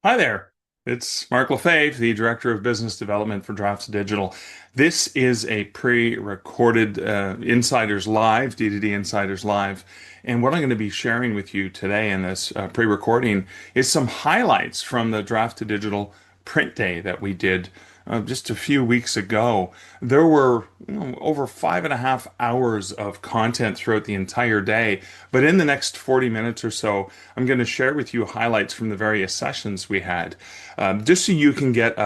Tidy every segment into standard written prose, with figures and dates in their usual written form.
Hi there. It's Mark Lefebvre, the Director of Business Development for Drafts Digital. This is a pre-recorded Insiders Live, D2D Insiders Live. And what I'm going to be sharing with you today in this pre-recording is some highlights from the Draft to Digital print day that we did just a few weeks ago. There were over 5.5 hours of content throughout the entire day. But in the next 40 minutes or so, I'm going to share with you highlights from the various sessions we had, just so you can get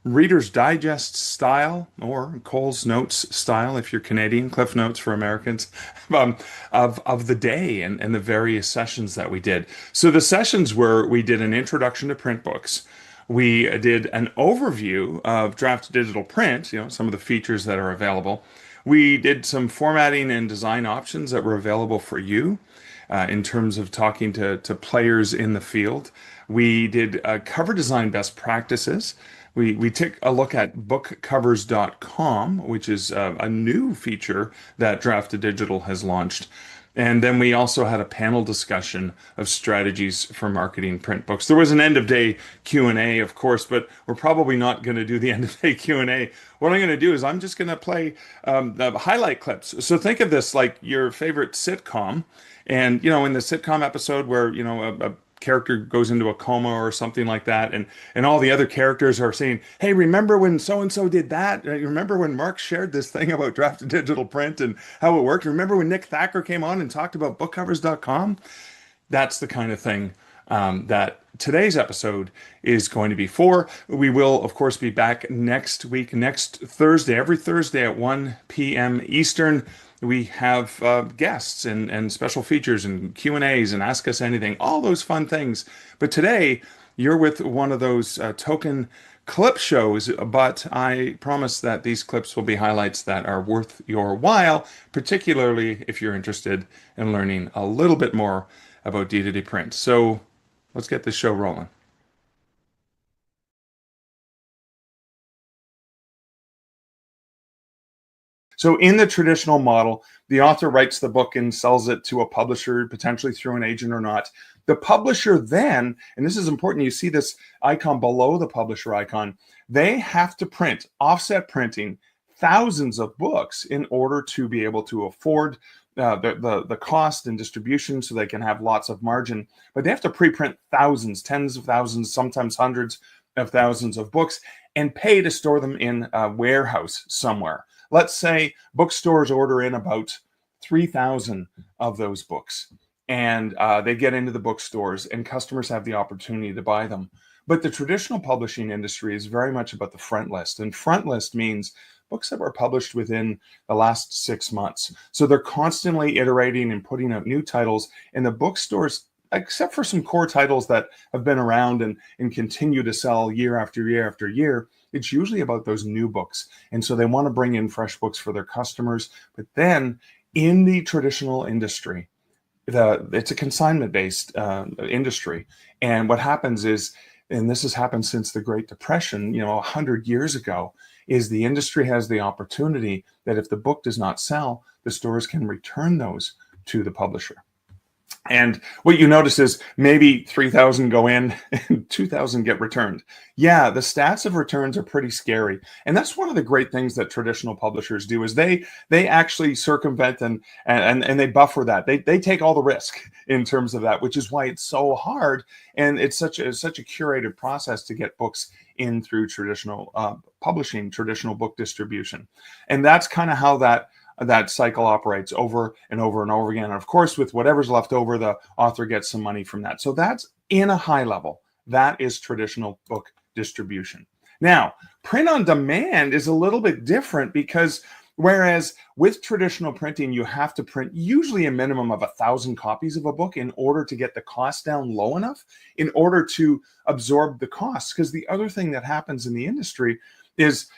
Reader's Digest style or Cole's Notes style, if you're Canadian, Cliff Notes for Americans, of the day and the various sessions that we did. So the sessions were we did an introduction to print books. We did an overview of Draft Digital Print, some of the features that are available. We did some formatting and design options that were available for you in terms of talking to players in the field. We did cover design best practices. We took a look at bookcovers.com, which is a new feature that Draft to Digital has launched. And then we also had a panel discussion of strategies for marketing print books. There was an end of day Q&A, of course, but we're probably not going to do the end of day Q&A. What I'm going to do is I'm just going to play the highlight clips. So think of this like your favorite sitcom. And, in the sitcom episode where, a character goes into a coma or something like that, and all the other characters are saying, hey, remember when so and so did that? Remember when Mark shared this thing about Draft to Digital Print and how it worked? Remember when Nick Thacker came on and talked about bookcovers.com? That's the kind of thing that today's episode is going to be for. We will, of course, be back next week, next Thursday, every Thursday at 1 p.m. Eastern. We have guests and special features and Q&As and Ask Us Anything, all those fun things. But today, you're with one of those token clip shows, but I promise that these clips will be highlights that are worth your while, particularly if you're interested in learning a little bit more about D2D Print. So let's get this show rolling. So in the traditional model, the author writes the book and sells it to a publisher, potentially through an agent or not. The publisher then, and this is important, you see this icon below the publisher icon, they have to print, offset printing, thousands of books in order to be able to afford the cost and distribution so they can have lots of margin. But they have to pre-print thousands, tens of thousands, sometimes hundreds of thousands of books and pay to store them in a warehouse somewhere. Let's say bookstores order in about 3,000 of those books, and they get into the bookstores, and customers have the opportunity to buy them. But the traditional publishing industry is very much about the front list, and front list means books that were published within the last 6 months. So they're constantly iterating and putting out new titles, and the bookstores, except for some core titles that have been around and continue to sell year after year after year, it's usually about those new books. And so they want to bring in fresh books for their customers. But then in the traditional industry, it's a consignment-based industry. And what happens is, and this has happened since the Great Depression, 100 years ago, is the industry has the opportunity that if the book does not sell, the stores can return those to the publisher. And what you notice is maybe 3,000 go in and 2,000 get returned. Yeah, the stats of returns are pretty scary. And that's one of the great things that traditional publishers do is they actually circumvent and they buffer that. They take all the risk in terms of that, which is why it's so hard. And it's such a curated process to get books in through traditional publishing, traditional book distribution. And that's kind of how that cycle operates over and over and over again. And of course, with whatever's left over, the author gets some money from that. So that's in a high level. That is traditional book distribution. Now, print on demand is a little bit different because whereas with traditional printing, you have to print usually a minimum of 1,000 copies of a book in order to get the cost down low enough in order to absorb the costs. Because the other thing that happens in the industry is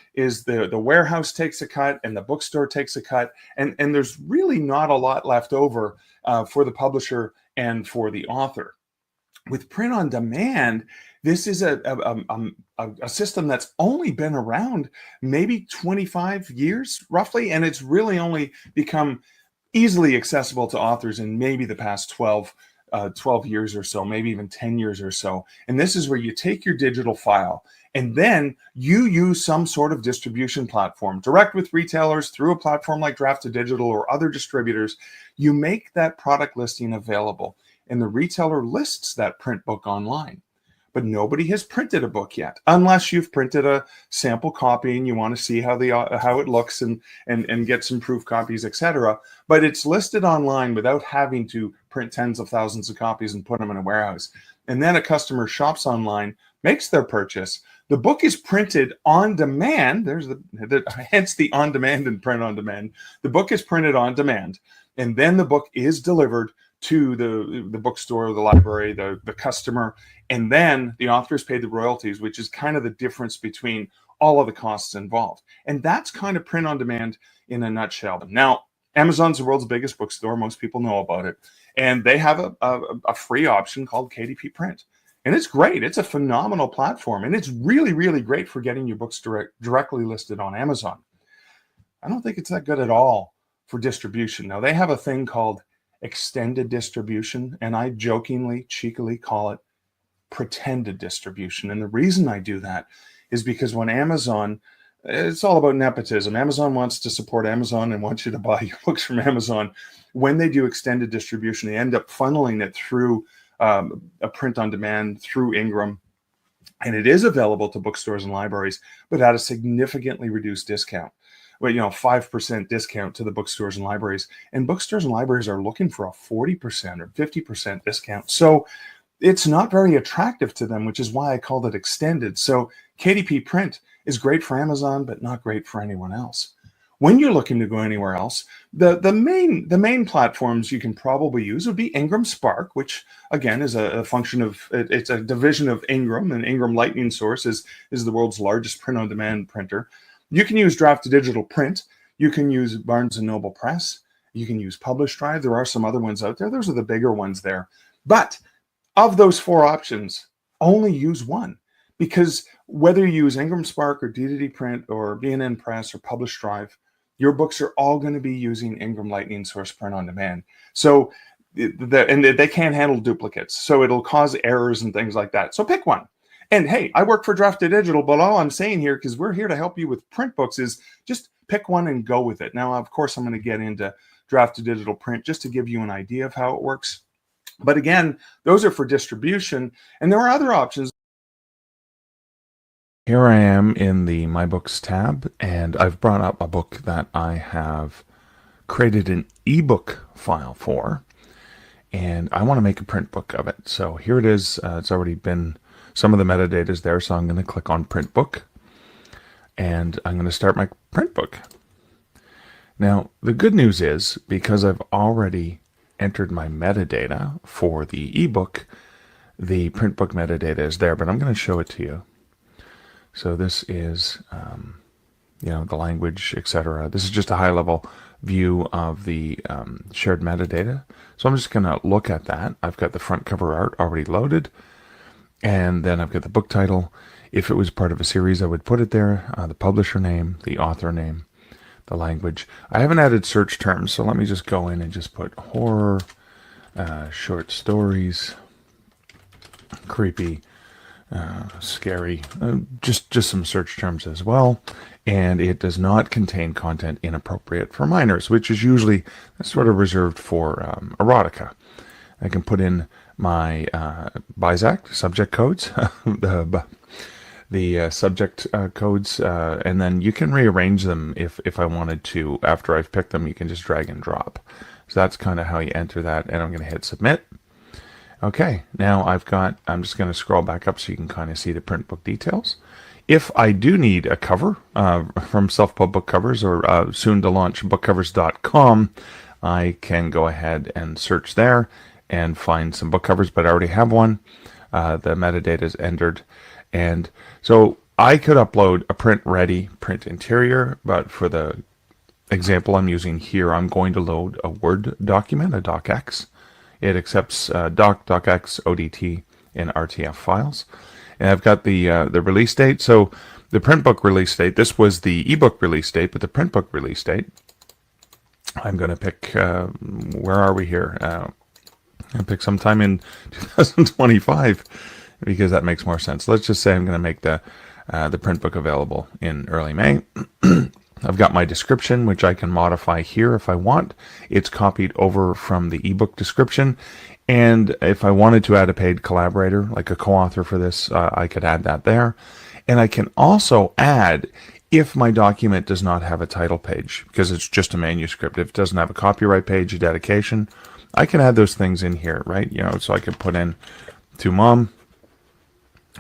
the warehouse takes a cut and the bookstore takes a cut, and there's really not a lot left over for the publisher and for the author. With print on demand, this is a system that's only been around maybe 25 years roughly, and it's really only become easily accessible to authors in maybe the past 12 12 years or so, maybe even 10 years or so. And this is where you take your digital file and then you use some sort of distribution platform, direct with retailers through a platform like Draft2Digital or other distributors. You make that product listing available, and the retailer lists that print book online. But nobody has printed a book yet, unless you've printed a sample copy and you want to see how it looks and get some proof copies, etc. But it's listed online without having to print tens of thousands of copies and put them in a warehouse. And then a customer shops online, makes their purchase. The book is printed on demand. There's hence the on demand and print on demand. The book is printed on demand, and then the book is delivered to the bookstore, the library, the customer, and then the author is paid the royalties, which is kind of the difference between all of the costs involved. And that's kind of print on demand in a nutshell. Now, Amazon's the world's biggest bookstore. Most people know about it. And they have a free option called KDP Print. And it's great. It's a phenomenal platform. And it's really, really great for getting your books directly listed on Amazon. I don't think it's that good at all for distribution. Now, they have a thing called extended distribution, and I jokingly, cheekily call it pretended distribution. And the reason I do that is because when Amazon, it's all about nepotism. Amazon wants to support Amazon and wants you to buy your books from Amazon. When they do extended distribution, they end up funneling it through a print on demand through Ingram. And it is available to bookstores and libraries, but at a significantly reduced discount. Well, 5% discount to the bookstores and libraries. And bookstores and libraries are looking for a 40% or 50% discount. So it's not very attractive to them, which is why I called it extended. So KDP Print is great for Amazon, but not great for anyone else. When you're looking to go anywhere else, the main platforms you can probably use would be Ingram Spark, which again is a function of, it's a division of Ingram, and Ingram Lightning Source is the world's largest print-on-demand printer. You can use Draft2Digital Print. You can use Barnes & Noble Press. You can use Publish Drive. There are some other ones out there. Those are the bigger ones there. But of those four options, only use one. Because whether you use Ingram Spark or D2D Print or B&N Press or Publish Drive, your books are all going to be using Ingram Lightning Source Print on Demand. So, and they can't handle duplicates. So it'll cause errors and things like that. So pick one. And hey, I work for Draft2Digital, but all I'm saying here, because we're here to help you with print books, is just pick one and go with it. Now, of course, I'm going to get into Draft2Digital Print just to give you an idea of how it works. But again, those are for distribution. And there are other options. Here I am in the My Books tab, and I've brought up a book that I have created an ebook file for, and I want to make a print book of it. So here it is. It's already been, some of the metadata is there, so I'm going to click on Print Book, and I'm going to start my print book. Now, the good news is, because I've already entered my metadata for the ebook, the print book metadata is there, but I'm going to show it to you. So this is, the language, etc. This is just a high-level view of the shared metadata. So I'm just going to look at that. I've got the front cover art already loaded, and then I've got the book title. If it was part of a series, I would put it there, the publisher name, the author name, the language. I haven't added search terms, so let me just go in and just put horror, short stories, creepy, scary, just some search terms as well. And it does not contain content inappropriate for minors, which is usually sort of reserved for erotica. I can put in my BISAC subject codes, the subject codes, and then you can rearrange them if I wanted to. After I've picked them, you can just drag and drop. So that's kind of how you enter that, and I'm going to hit submit. Okay, now I'm just going to scroll back up so you can kind of see the print book details. If I do need a cover from Self-Pub Book Covers or soon to launch bookcovers.com, I can go ahead and search there and find some book covers, but I already have one. The metadata is entered. And so I could upload a print-ready print interior, but for the example I'm using here, I'm going to load a Word document, a docx. It accepts docx, ODT, and RTF files. And I've got the release date. So the print book release date, this was the ebook release date, but the print book release date, I'm going to pick, where are we here? I pick sometime in 2025 because that makes more sense. Let's just say I'm going to make the print book available in early May. I've got my description, which I can modify here if I want. It's copied over from the ebook description. And if I wanted to add a paid collaborator, like a co-author for this, I could add that there. And I can also add, if my document does not have a title page, because it's just a manuscript, if it doesn't have a copyright page, a dedication, I can add those things in here, right? You know, so I could put in to mom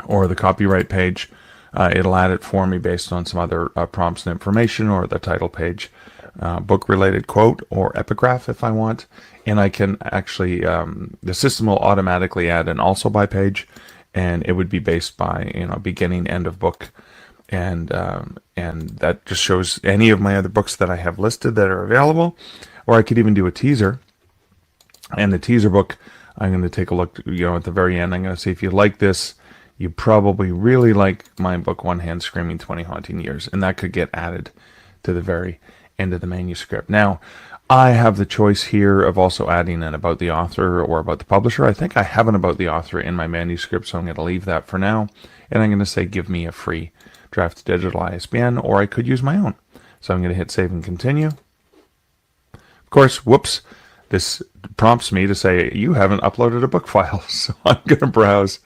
or the copyright page. It'll add it for me based on some other prompts and information, or the title page, book-related quote or epigraph if I want. And I can actually, the system will automatically add an also by page, and it would be based by, you know, beginning, end of book. And that just shows any of my other books that I have listed that are available. Or I could even do a teaser. And the teaser book, I'm going to take a look, you know, at the very end. I'm going to say, if you like this, you probably really like my book, One Hand Screaming 20 Haunting Years. And that could get added to the very end of the manuscript. Now, I have the choice here of also adding an about the author or about the publisher. I think I have an about the author in my manuscript, so I'm going to leave that for now. And I'm going to say, give me a free draft digital ISBN, or I could use my own. So I'm going to hit save and continue. Of course, whoops, this prompts me to say, you haven't uploaded a book file. So I'm going to browse.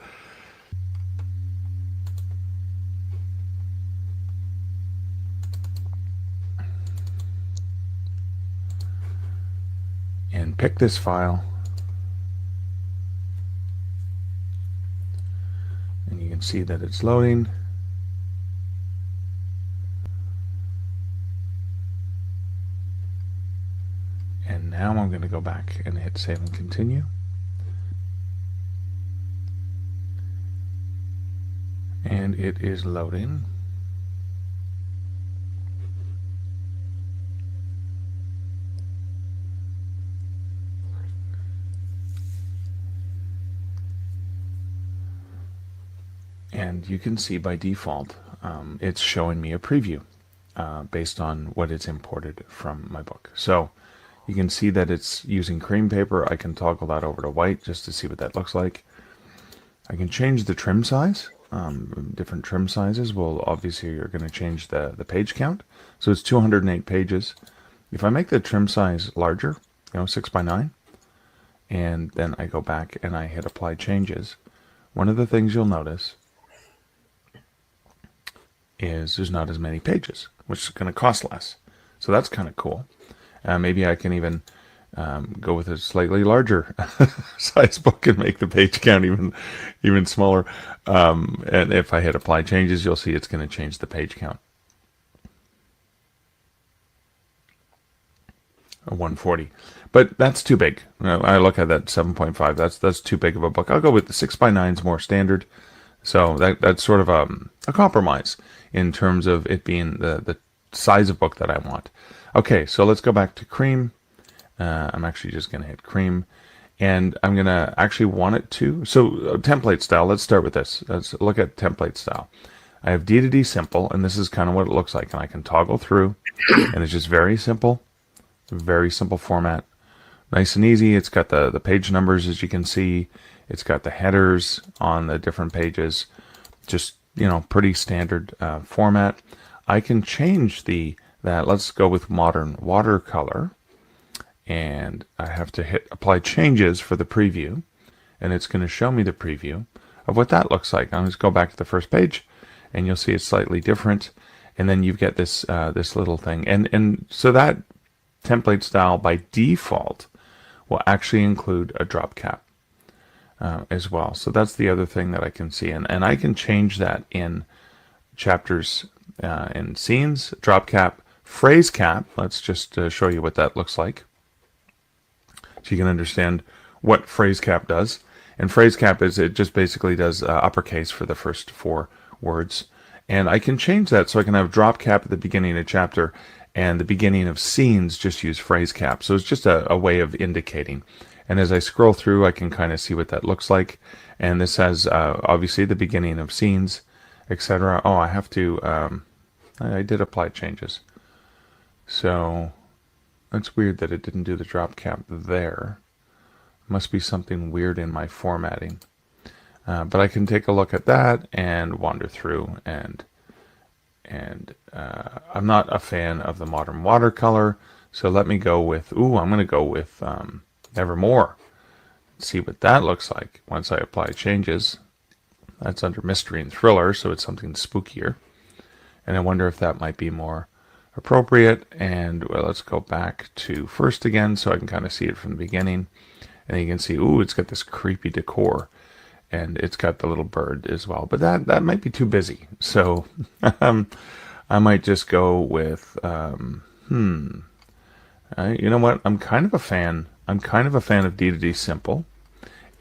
And pick this file. And you can see that it's loading. And now I'm going to go back and hit save and continue. And it is loading. And you can see by default, it's showing me a preview based on what it's imported from my book. So you can see that it's using cream paper. I can toggle that over to white just to see what that looks like. I can change the trim size. Different trim sizes will obviously, you're going to change the page count. So it's 208 pages. If I make the trim size larger, 6x9, and then I go back and I hit apply changes, one of the things you'll notice is there's not as many pages, which is going to cost less. So that's kind of cool. Maybe I can even go with a slightly larger size book and make the page count even smaller. And if I hit apply changes, you'll see it's going to change the page count. 140. But that's too big. I look at that 7.5. That's too big of a book. I'll go with the 6x9 is more standard. So that's sort of a compromise in terms of it being the size of book that I want. Okay, so let's go back to cream. I'm actually just going to hit cream. And I'm going to actually want it to. So template style, let's start with this. Let's look at template style. I have D2D simple, and this is kind of what it looks like. And I can toggle through, and it's just very simple format. Nice and easy. It's got the page numbers, as you can see. It's got the headers on the different pages. Just, pretty standard format. I can change that. Let's go with modern watercolor. And I have to hit apply changes for the preview. And it's going to show me the preview of what that looks like. I'll just go back to the first page, and you'll see it's slightly different. And then you get this this little thing. And so that template style by default will actually include a drop cap as well. So that's the other thing that I can see. And I can change that in chapters and scenes, drop cap, phrase cap. Let's just show you what that looks like, so you can understand what phrase cap does. And phrase cap is, it just basically does uppercase for the first 4 words. And I can change that so I can have drop cap at the beginning of a chapter, and the beginning of scenes just use phrase cap. So it's just a way of indicating. And as I scroll through, I can kind of see what that looks like. And this has obviously the beginning of scenes, etc. Oh, I have to, I did apply changes. So that's weird that it didn't do the drop cap there. Must be something weird in my formatting. But I can take a look at that and wander through, and I'm not a fan of the modern watercolor, so let me go with, I'm going to go with Nevermore. See what that looks like once I apply changes. That's under mystery and thriller, so it's something spookier. And I wonder if that might be more appropriate. And well, let's go back to first again so I can kind of see it from the beginning. And you can see, it's got this creepy decor. And it's got the little bird as well. But that might be too busy. So I might just go with, you know what? I'm kind of a fan of D2D Simple.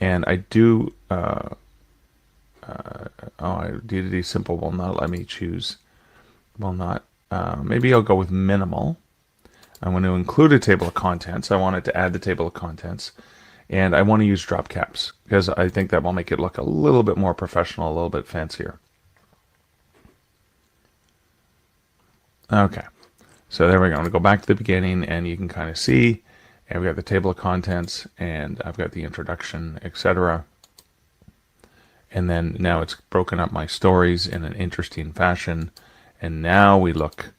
And I do, D2D Simple will not let me choose, maybe I'll go with minimal. I want to include a table of contents. I want it to add the table of contents. And I want to use drop caps because I think that will make it look a little bit more professional, a little bit fancier. Okay, so there we go. I'm going to go back to the beginning, and you can kind of see, and we've got the table of contents, and I've got the introduction, etc. And then now it's broken up my stories in an interesting fashion. And now we look,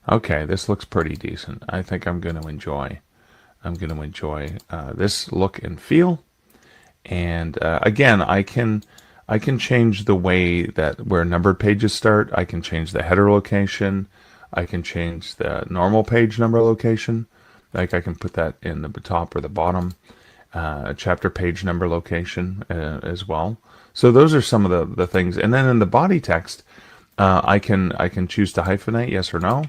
okay, this looks pretty decent. I think I'm going to enjoy this look and feel. And again, I can change the way that where numbered pages start. I can change the header location. I can change the normal page number location. Like I can put that in the top or the bottom. Chapter page number location as well. So those are some of the things. And then in the body text, I can choose to hyphenate, yes or no.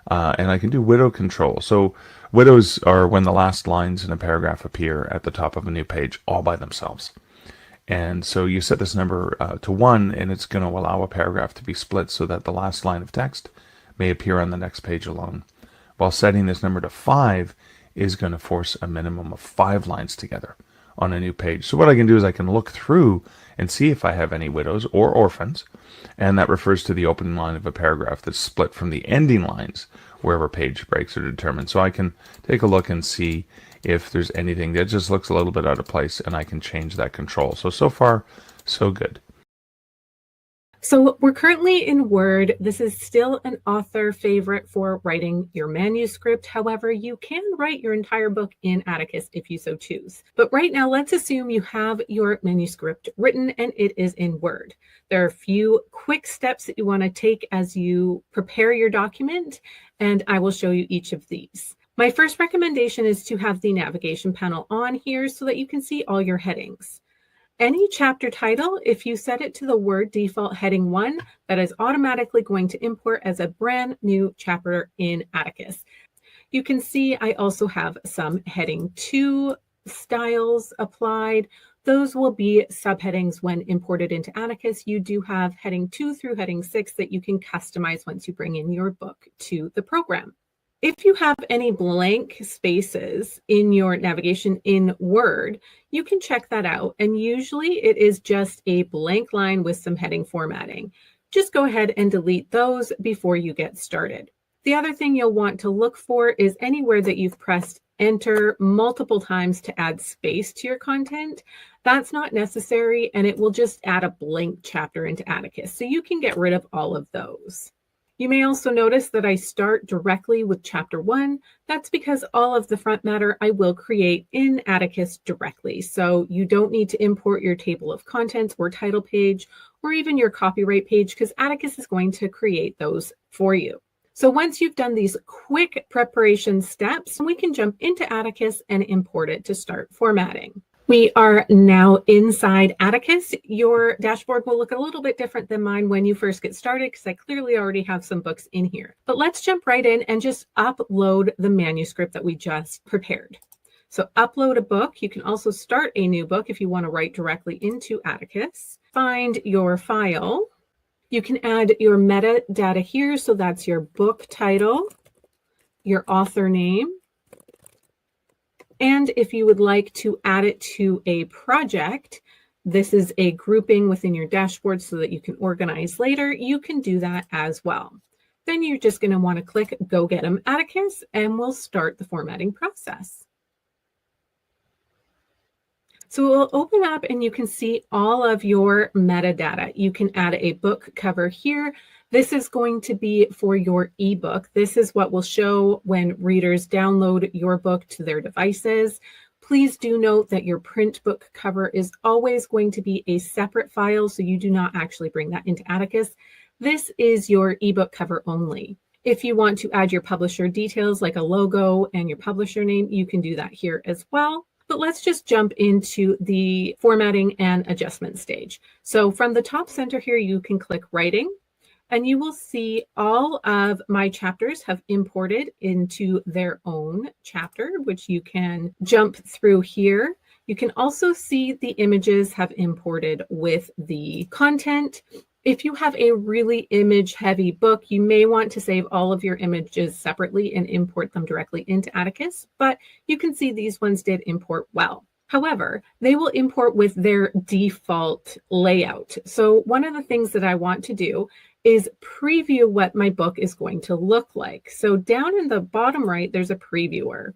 And I can do widow control. So widows are when the last lines in a paragraph appear at the top of a new page all by themselves. And so you set this number to 1, and it's going to allow a paragraph to be split so that the last line of text may appear on the next page alone. While setting this number to 5 is going to force a minimum of 5 lines together on a new page. So what I can do is I can look through and see if I have any widows or orphans, and that refers to the opening line of a paragraph that's split from the ending lines wherever page breaks are determined. So I can take a look and see if there's anything that just looks a little bit out of place, and I can change that control. So far, so good. So we're currently in Word. This is still an author favorite for writing your manuscript. However, you can write your entire book in Atticus if you so choose. But right now, let's assume you have your manuscript written and it is in Word. There are a few quick steps that you want to take as you prepare your document, and I will show you each of these. My first recommendation is to have the navigation panel on here so that you can see all your headings. Any chapter title, if you set it to the Word default heading 1, that is automatically going to import as a brand new chapter in Atticus. You can see I also have some heading 2 styles applied. Those will be subheadings when imported into Atticus. You do have heading 2 through heading 6 that you can customize once you bring in your book to the program. If you have any blank spaces in your navigation in Word, you can check that out. And usually it is just a blank line with some heading formatting. Just go ahead and delete those before you get started. The other thing you'll want to look for is anywhere that you've pressed Enter multiple times to add space to your content. That's not necessary, and it will just add a blank chapter into Atticus. So you can get rid of all of those. You may also notice that I start directly with chapter 1. That's because all of the front matter I will create in Atticus directly. So you don't need to import your table of contents or title page or even your copyright page because Atticus is going to create those for you. So once you've done these quick preparation steps, we can jump into Atticus and import it to start formatting. We are now inside Atticus. Your dashboard will look a little bit different than mine when you first get started because I clearly already have some books in here. But let's jump right in and just upload the manuscript that we just prepared. So upload a book. You can also start a new book if you want to write directly into Atticus. Find your file. You can add your metadata here. So that's your book title, your author name, and if you would like to add it to a project, this is a grouping within your dashboard so that you can organize later. You can do that as well. Then you're just going to want to click Go Get 'em Atticus, and we'll start the formatting process. So we'll open up and you can see all of your metadata. You can add a book cover here. This is going to be for your ebook. This is what will show when readers download your book to their devices. Please do note that your print book cover is always going to be a separate file, so you do not actually bring that into Atticus. This is your ebook cover only. If you want to add your publisher details like a logo and your publisher name, you can do that here as well. But let's just jump into the formatting and adjustment stage. So from the top center here, you can click Writing, and you will see all of my chapters have imported into their own chapter, which you can jump through here. You can also see the images have imported with the content. If you have a really image-heavy book, you may want to save all of your images separately and import them directly into Atticus, but you can see these ones did import well. However, they will import with their default layout. So one of the things that I want to do is preview what my book is going to look like. So down in the bottom right, there's a previewer.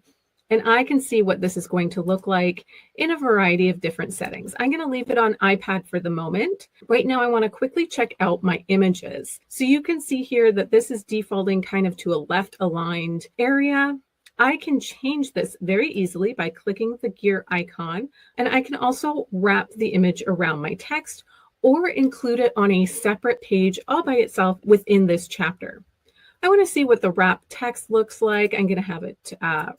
And I can see what this is going to look like in a variety of different settings. I'm going to leave it on iPad for the moment. Right now, I want to quickly check out my images. So you can see here that this is defaulting kind of to a left aligned area. I can change this very easily by clicking the gear icon. And I can also wrap the image around my text or include it on a separate page all by itself within this chapter. I want to see what the wrap text looks like. I'm going to have it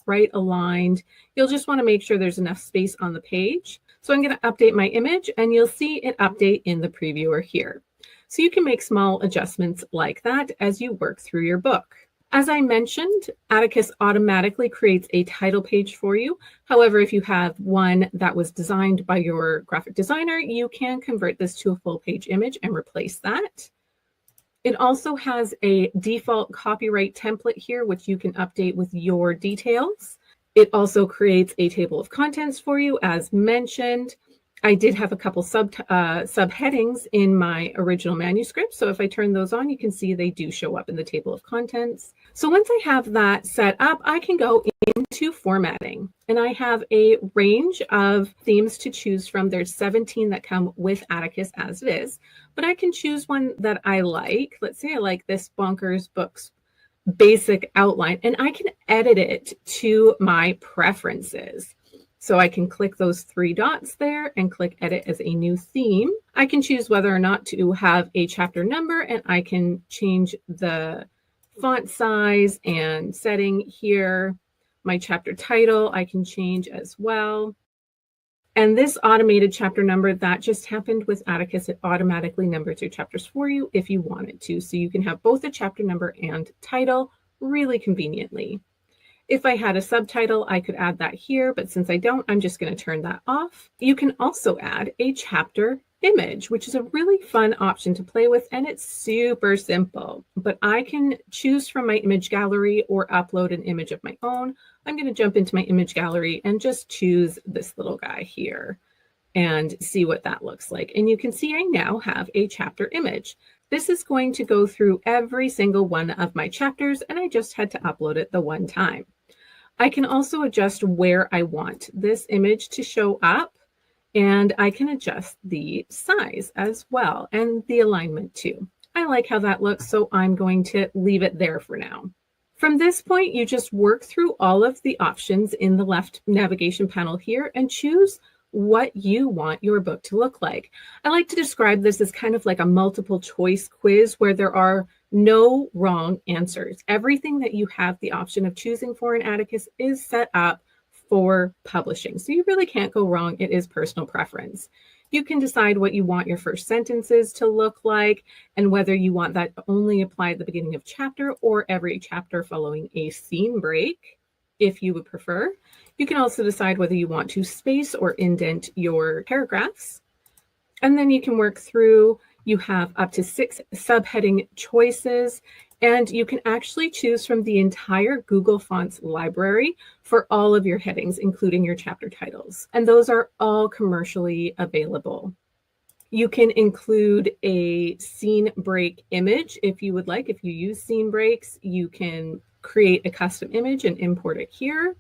right aligned. You'll just want to make sure there's enough space on the page. So I'm going to update my image and you'll see it update in the previewer here. So you can make small adjustments like that as you work through your book. As I mentioned, Atticus automatically creates a title page for you. However, if you have one that was designed by your graphic designer, you can convert this to a full page image and replace that. It also has a default copyright template here, which you can update with your details. It also creates a table of contents for you, as mentioned. I did have a couple subheadings in my original manuscript. So if I turn those on, you can see they do show up in the table of contents. So once I have that set up, I can go into formatting. And I have a range of themes to choose from. There's 17 that come with Atticus as it is, but I can choose one that I like. Let's say I like this Bonkers Books basic outline, and I can edit it to my preferences. So I can click those three dots there and click edit as a new theme. I can choose whether or not to have a chapter number, and I can change the font size and setting here. My chapter title I can change as well. And this automated chapter number, that just happened with Atticus. It automatically numbers your chapters for you if you want it to. So you can have both a chapter number and title really conveniently. If I had a subtitle, I could add that here, but since I don't, I'm just going to turn that off. You can also add a chapter image, which is a really fun option to play with, and it's super simple. But I can choose from my image gallery or upload an image of my own. I'm going to jump into my image gallery and just choose this little guy here and see what that looks like. And you can see I now have a chapter image. This is going to go through every single one of my chapters, and I just had to upload it the one time. I can also adjust where I want this image to show up, and I can adjust the size as well and the alignment too. I like how that looks, so I'm going to leave it there for now. From this point, you just work through all of the options in the left navigation panel here and choose what you want your book to look like. I like to describe this as kind of like a multiple choice quiz where there are no wrong answers. Everything that you have the option of choosing for in Atticus is set up for publishing. So you really can't go wrong. It is personal preference. You can decide what you want your first sentences to look like and whether you want that to only apply at the beginning of chapter or every chapter following a scene break, if you would prefer. You can also decide whether you want to space or indent your paragraphs. And then you can work through. You have up to 6 subheading choices, and you can actually choose from the entire Google Fonts library for all of your headings, including your chapter titles. And those are all commercially available. You can include a scene break image if you would like. If you use scene breaks, you can create a custom image and import it here.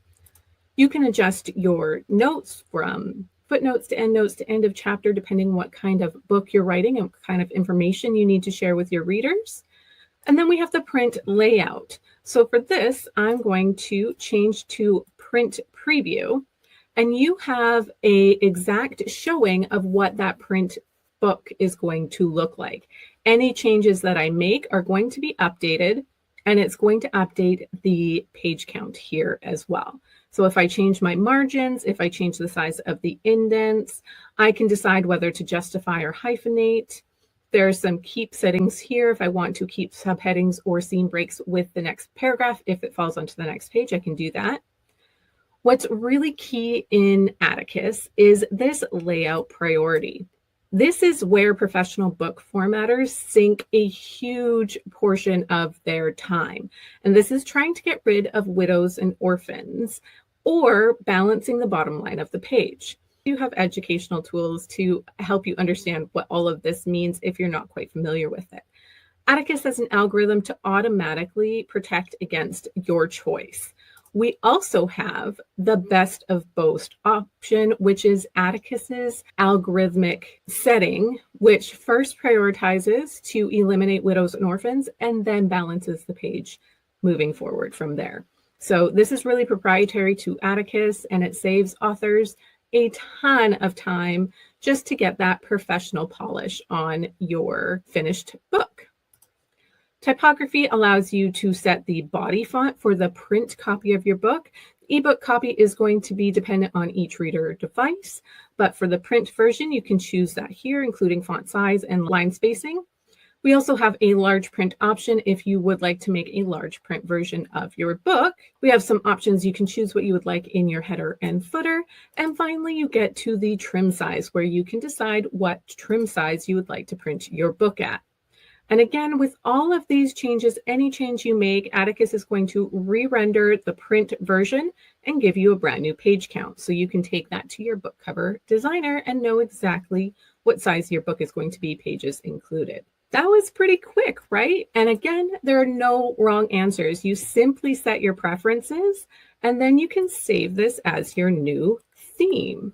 You can adjust your notes from footnotes to end of chapter, depending what kind of book you're writing and what kind of information you need to share with your readers. And then we have the print layout. So for this, I'm going to change to print preview, and you have an exact showing of what that print book is going to look like. Any changes that I make are going to be updated, and it's going to update the page count here as well. So if I change my margins, if I change the size of the indents, I can decide whether to justify or hyphenate. There are some keep settings here. If I want to keep subheadings or seam breaks with the next paragraph, if it falls onto the next page, I can do that. What's really key in Atticus is this layout priority. This is where professional book formatters sink a huge portion of their time. And this is trying to get rid of widows and orphans or balancing the bottom line of the page. You have educational tools to help you understand what all of this means if you're not quite familiar with it. Atticus has an algorithm to automatically protect against your choice. We also have the best of both option, which is Atticus's algorithmic setting, which first prioritizes to eliminate widows and orphans and then balances the page moving forward from there. So this is really proprietary to Atticus, and it saves authors a ton of time just to get that professional polish on your finished book. Typography allows you to set the body font for the print copy of your book. Ebook copy is going to be dependent on each reader device, but for the print version, you can choose that here, including font size and line spacing. We also have a large print option if you would like to make a large print version of your book. We have some options. You can choose what you would like in your header and footer. And finally, you get to the trim size, where you can decide what trim size you would like to print your book at. And again, with all of these changes, any change you make, Atticus is going to re-render the print version and give you a brand new page count. So you can take that to your book cover designer and know exactly what size your book is going to be, pages included. That was pretty quick, right? And again, there are no wrong answers. You simply set your preferences, and then you can save this as your new theme.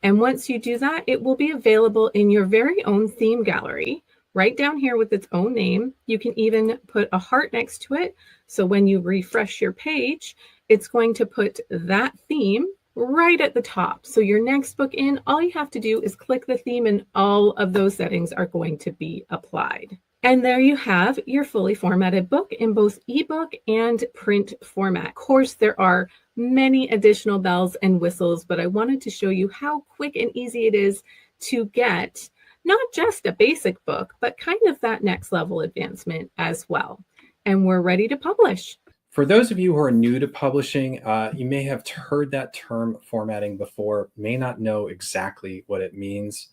And once you do that, it will be available in your very own theme gallery, right down here with its own name. You can even put a heart next to it. So when you refresh your page, it's going to put that theme right at the top. So your next book in, all you have to do is click the theme and all of those settings are going to be applied. And there you have your fully formatted book in both ebook and print format. Of course, there are many additional bells and whistles, but I wanted to show you how quick and easy it is to get not just a basic book, but kind of that next level advancement as well. And we're ready to publish. For those of you who are new to publishing, you may have heard that term formatting before, may not know exactly what it means.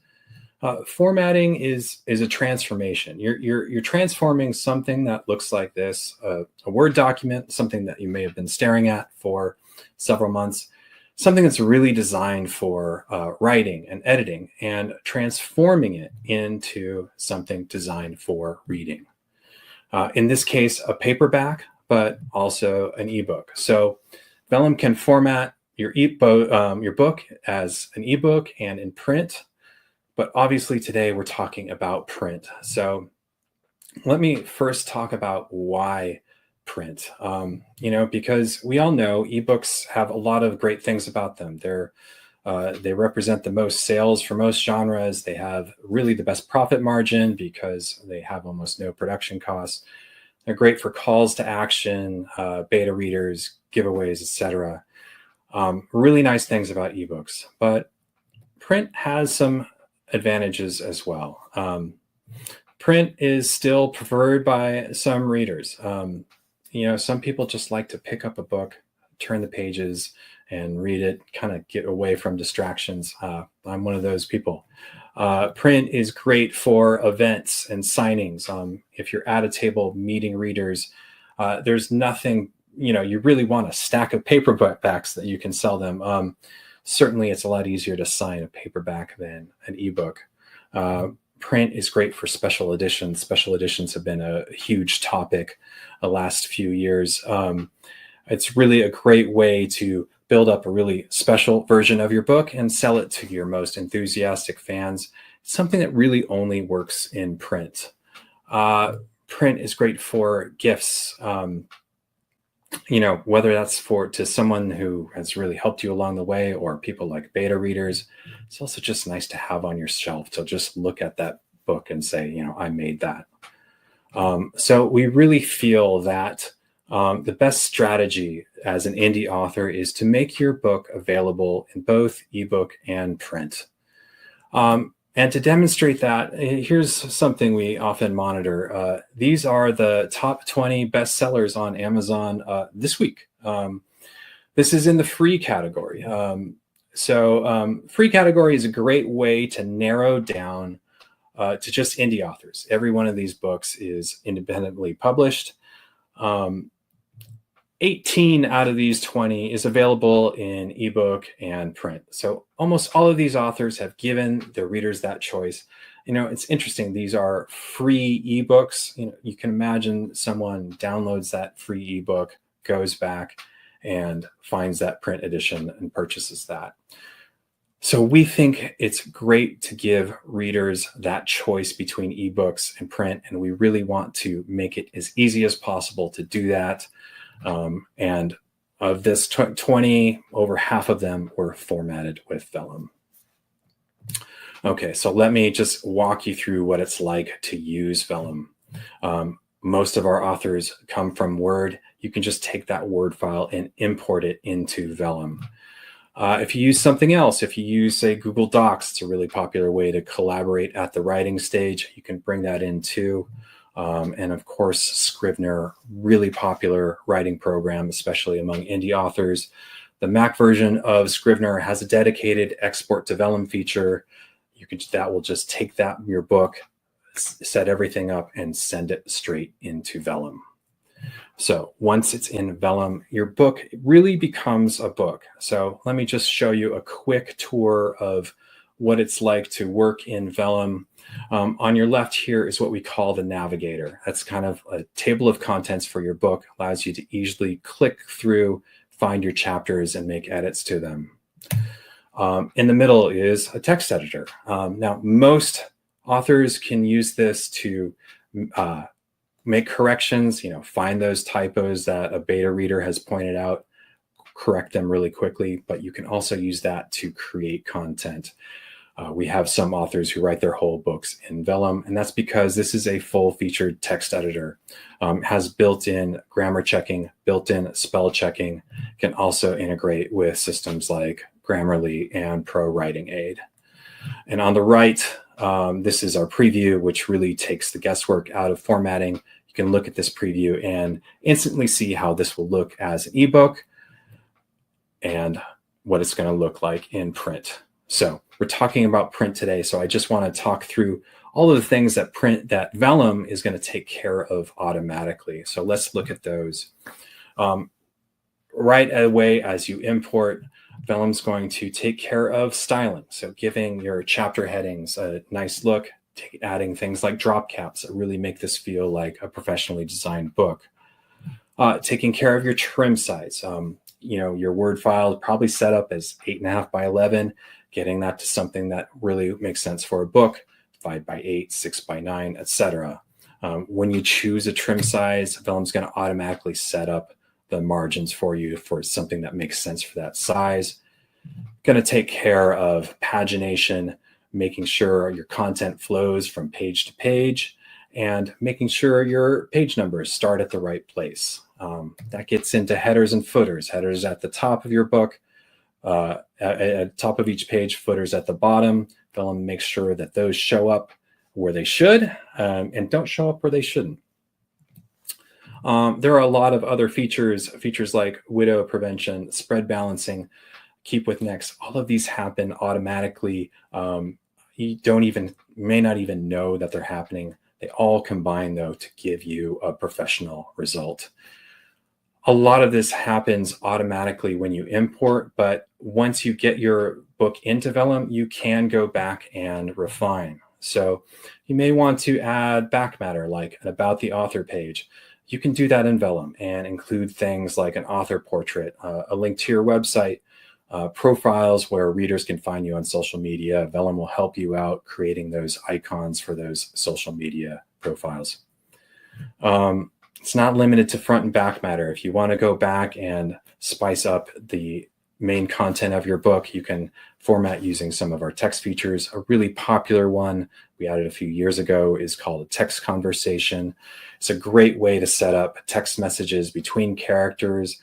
Formatting is a transformation. You're transforming something that looks like this, a Word document, something that you may have been staring at for several months, something that's really designed for writing and editing, and transforming it into something designed for reading. In this case, a paperback, but also an ebook. So Vellum can format your book as an ebook and in print. But obviously today we're talking about print. So let me first talk about why print. Because we all know ebooks have a lot of great things about them. They represent the most sales for most genres. They have really the best profit margin because they have almost no production costs. They're great for calls to action, beta readers, giveaways, etc. Really nice things about ebooks. But print has some advantages as well. Print is still preferred by some readers. Some people just like to pick up a book, turn the pages, and read it, kind of get away from distractions. I'm one of those people. Print is great for events and signings. If you're at a table meeting readers, there's nothing, you really want a stack of paperbacks that you can sell them. Certainly, it's a lot easier to sign a paperback than an ebook. Print is great for special editions. Special editions have been a huge topic the last few years. It's really a great way to build up a really special version of your book and sell it to your most enthusiastic fans. It's something that really only works in print. Print is great for gifts, whether that's to someone who has really helped you along the way, or people like beta readers. It's also just nice to have on your shelf to just look at that book and say, I made that. So we really feel that the best strategy as an indie author is to make your book available in both ebook and print. And to demonstrate that, here's something we often monitor. These are the top 20 bestsellers on Amazon this week. This is in the free category. Free category is a great way to narrow down to just indie authors. Every one of these books is independently published. 18 out of these 20 is available in ebook and print. So almost all of these authors have given their readers that choice. It's interesting. These are free ebooks. You can imagine someone downloads that free ebook, goes back and finds that print edition and purchases that. So we think it's great to give readers that choice between ebooks and print, and we really want to make it as easy as possible to do that. And of this 20, over half of them were formatted with Vellum. Okay, so let me just walk you through what it's like to use Vellum. Most of our authors come from Word. You can just take that Word file and import it into Vellum. If you use something else, if you use, say, Google Docs, it's a really popular way to collaborate at the writing stage. You can bring that in too. And of course, Scrivener, really popular writing program, especially among indie authors. The Mac version of Scrivener has a dedicated export to Vellum feature. That will just take your book, set everything up, and send it straight into Vellum. So once it's in Vellum, your book really becomes a book. So let me just show you a quick tour of what it's like to work in Vellum. On your left here is what we call the navigator. That's kind of a table of contents for your book, allows you to easily click through, find your chapters, and make edits to them. In the middle is a text editor. Now, most authors can use this to make corrections, find those typos that a beta reader has pointed out, correct them really quickly, but you can also use that to create content. We have some authors who write their whole books in Vellum, and that's because this is a full-featured text editor. Has built-in grammar checking, built-in spell checking, can also integrate with systems like Grammarly and Pro Writing Aid. And on the right, this is our preview, which really takes the guesswork out of formatting. You can look at this preview and instantly see how this will look as an ebook and what it's going to look like in print. So we're talking about print today, so I just want to talk through all of the things that Vellum is going to take care of automatically. So let's look at those. Right away, as you import, Vellum's going to take care of styling. So giving your chapter headings a nice look, adding things like drop caps that really make this feel like a professionally designed book. Taking care of your trim size. Your Word file is probably set up as 8.5 by 11. Getting that to something that really makes sense for a book, 5 by 8, 6 by 9, etc. When you choose a trim size, Vellum's going to automatically set up the margins for you for something that makes sense for that size. Going to take care of pagination, making sure your content flows from page to page, and making sure your page numbers start at the right place. That gets into headers and footers. Headers at the top of your book, at the top of each page, footers at the bottom. Vellum makes sure that those show up where they should and don't show up where they shouldn't. There are a lot of other features like widow prevention, spread balancing, keep with next. All of these happen automatically. You may not even know that they're happening. They all combine, though, to give you a professional result. A lot of this happens automatically when you import, but once you get your book into Vellum, you can go back and refine. So you may want to add back matter, like an about the author page. you can do that in Vellum and include things like an author portrait, a link to your website, profiles where readers can find you on social media. Vellum will help you out creating those icons for those social media profiles. It's not limited to front and back matter. If you want to go back and spice up the main content of your book, you can format using some of our text features. A really popular one we added a few years ago is called a text conversation. It's a great way to set up text messages between characters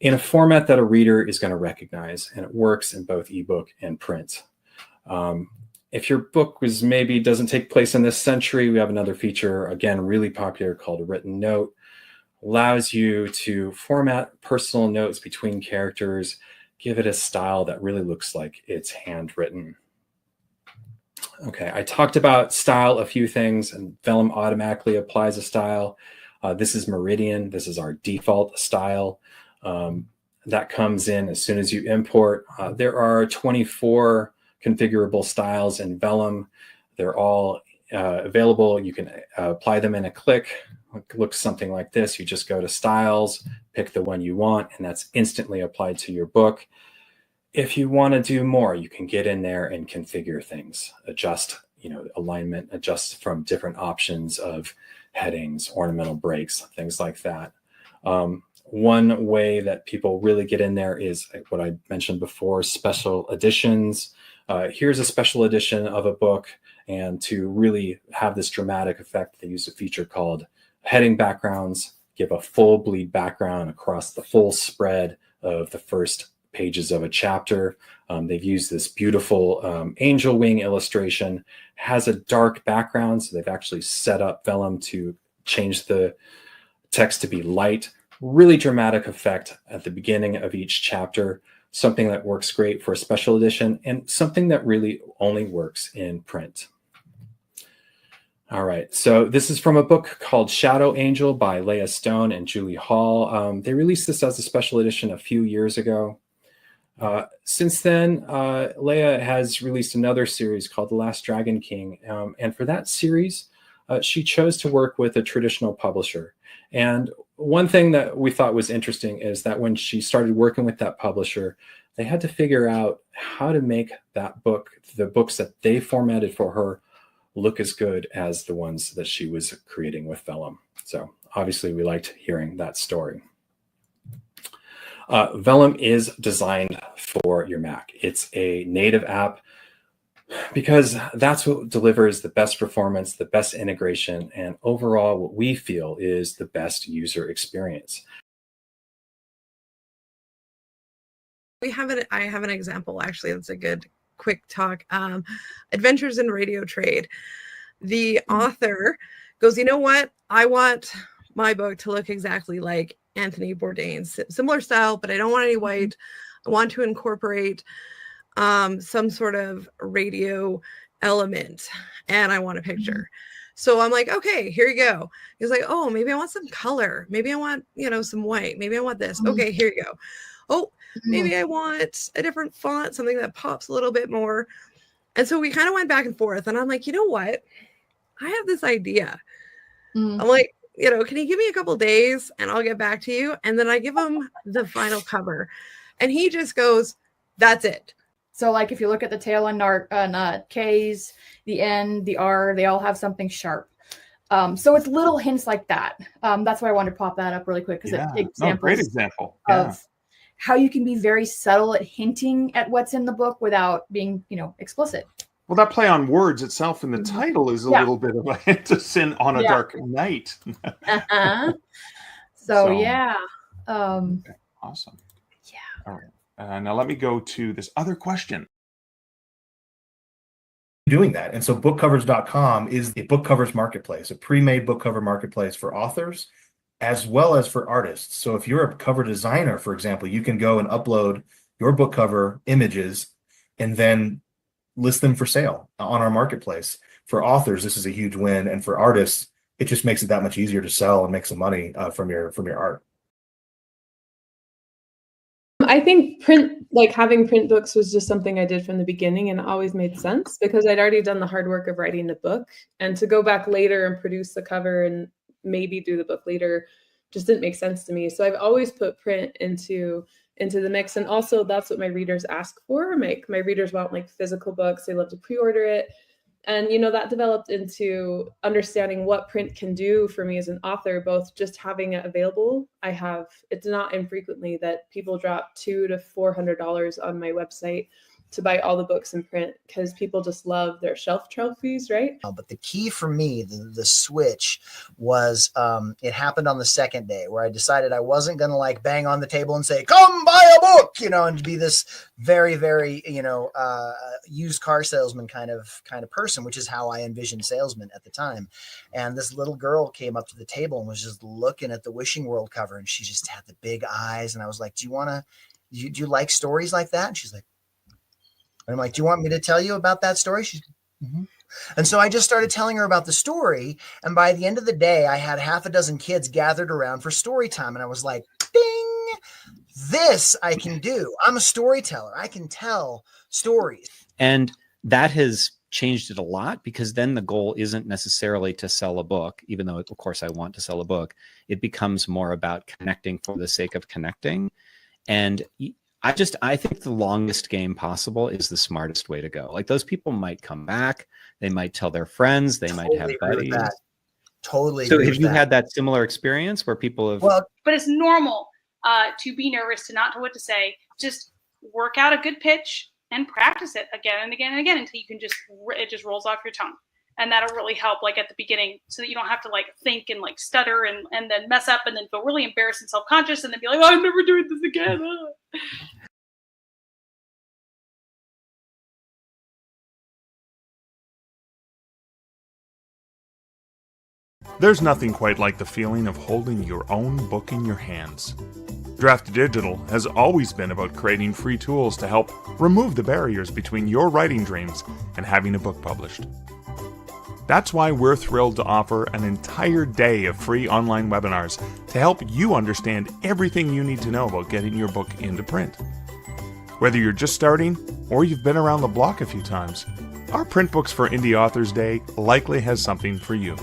in a format that a reader is going to recognize, and it works in both ebook and print. If your book maybe doesn't take place in this century, we have another feature, again, really popular, called a written note. Allows you to format personal notes between characters, give it a style that really looks like it's handwritten. Okay, I talked about style, a few things, and Vellum automatically applies a style. This is Meridian. This is our default style. That comes in as soon as you import. There are 24 configurable styles in Vellum. They're all available. You can apply them in a click. It looks something like this. You just go to styles, pick the one you want, and that's instantly applied to your book. If you want to do more, you can get in there and configure things, adjust, alignment, adjust from different options of headings, ornamental breaks, things like that. One way that people really get in there is what I mentioned before, special editions. Here's a special edition of a book, and to really have this dramatic effect, they use a feature called heading backgrounds, give a full bleed background across the full spread of the first pages of a chapter. They've used this beautiful angel wing illustration, has a dark background, so they've actually set up Vellum to change the text to be light. Really dramatic effect at the beginning of each chapter, something that works great for a special edition and something that really only works in print. All right, so this is from a book called Shadow Angel by Leah Stone and Julie Hall. They released this as a special edition a few years ago. Since then, Leah has released another series called The Last Dragon King. And for that series, she chose to work with a traditional publisher. And one thing that we thought was interesting is that when she started working with that publisher, they had to figure out how to make that book, the books that they formatted for her, look as good as the ones that she was creating with Vellum. So obviously we liked hearing that story. Vellum is designed for your Mac. It's a native app because that's what delivers the best performance, the best integration, and overall what we feel is the best user experience. I have an example, actually. That's a good quick talk. Adventures in Radio Trade. The author goes, you know what? I want my book to look exactly like Anthony Bourdain's. Similar style, but I don't want any white. I want to incorporate some sort of radio element, and I want a picture. So I'm like, okay, here you go. He's like, oh, maybe I want some color. Maybe I want, some white. Maybe I want this. Okay, here you go. Oh, maybe I want a different font, something that pops a little bit more. And so we kind of went back and forth, and I'm like, you know what? I have this idea. I'm like, can you give me a couple days and I'll get back to you? And then I give him the final cover, and he just goes, that's it. So like if you look at the tail and K's, the N, the R, they all have something sharp. So it's little hints like that. That's why I wanted to pop that up really quick, because it takes great example of how you can be very subtle at hinting at what's in the book without being, explicit. Well, that play on words itself in the title is a little bit of a hint to sin on a dark night. So yeah. Okay, awesome. Yeah. All right. Now let me go to this other question. Doing that. And so bookcovers.com is a book covers marketplace, a pre-made book cover marketplace for authors as well as for artists. So if you're a cover designer, for example, you can go and upload your book cover images and then list them for sale on our marketplace. For authors, this is a huge win. And for artists, it just makes it that much easier to sell and make some money from your art. I think having print books was just something I did from the beginning, and it always made sense because I'd already done the hard work of writing the book, and to go back later and produce the cover and maybe do the book later just didn't make sense to me. So I've always put print into the mix. And also that's what my readers ask for. My readers want like physical books. They love to pre-order it. And, you know, that developed into understanding what print can do for me as an author, both just having it available. It's not infrequently that people drop $200 to $400 on my website to buy all the books in print because people just love their shelf trophies, right? But the key for me, the switch was, it happened on the second day where I decided I wasn't going to like bang on the table and say, come buy a book, you know, and be this very, very, you know, used car salesman kind of person, which is how I envisioned salesmen at the time. And this little girl came up to the table and was just looking at the Wishing World cover, and she just had the big eyes. And I was like, do you like stories like that? And she's like, and I'm like, do you want me to tell you about that story? She's, mm-hmm. And so I just started telling her about the story. And by the end of the day, I had half a dozen kids gathered around for story time. And I was like, ding, this I can do. I'm a storyteller. I can tell stories. And that has changed it a lot, because then the goal isn't necessarily to sell a book, even though, of course, I want to sell a book. It becomes more about connecting for the sake of connecting. And I think the longest game possible is the smartest way to go. Like, those people might come back, they might tell their friends, they might have buddies. Totally. So have you had that similar experience where people have? Well, but it's normal to be nervous, to not know what to say. Just work out a good pitch and practice it again and again and again until you can it just rolls off your tongue. And that'll really help, like, at the beginning, so that you don't have to like think and like stutter and then mess up and then feel really embarrassed and self-conscious and then be like, oh, I'm never doing this again. There's nothing quite like the feeling of holding your own book in your hands. Draft Digital has always been about creating free tools to help remove the barriers between your writing dreams and having a book published. That's why we're thrilled to offer an entire day of free online webinars to help you understand everything you need to know about getting your book into print. Whether you're just starting or you've been around the block a few times, our Print Books for Indie Authors Day likely has something for you.